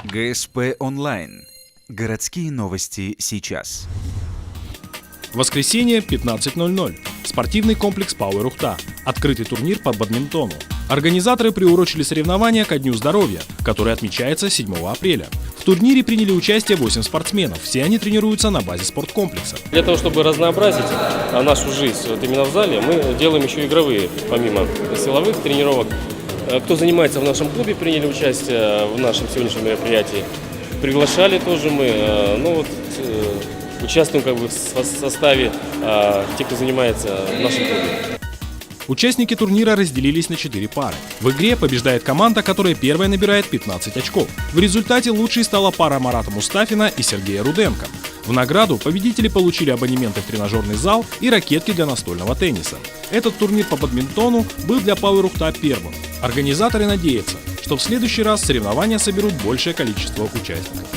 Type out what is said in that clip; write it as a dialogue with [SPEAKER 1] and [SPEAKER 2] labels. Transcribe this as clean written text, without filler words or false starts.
[SPEAKER 1] ГСП онлайн. Городские новости сейчас.
[SPEAKER 2] Воскресенье, 15:00. Спортивный комплекс Power Ухта. Открытый турнир по бадминтону. Организаторы приурочили соревнования ко Дню здоровья, который отмечается 7 апреля. В турнире приняли участие 8 спортсменов. Все они тренируются на базе спорткомплекса.
[SPEAKER 3] Для того, чтобы разнообразить нашу жизнь вот именно в зале, мы делаем еще игровые, помимо силовых тренировок. Кто занимается в нашем клубе, приняли участие в нашем сегодняшнем мероприятии. Приглашали тоже мы, участвуем в составе тех, кто занимается в нашем клубе.
[SPEAKER 2] Участники турнира разделились на 4 пары. В игре побеждает команда, которая первая набирает 15 очков. В результате лучшей стала пара Марата Мустафина и Сергея Руденко. В награду победители получили абонементы в тренажерный зал и ракетки для настольного тенниса. Этот турнир по бадминтону был для Power Ухта первым. Организаторы надеются, что в следующий раз соревнования соберут большее количество участников.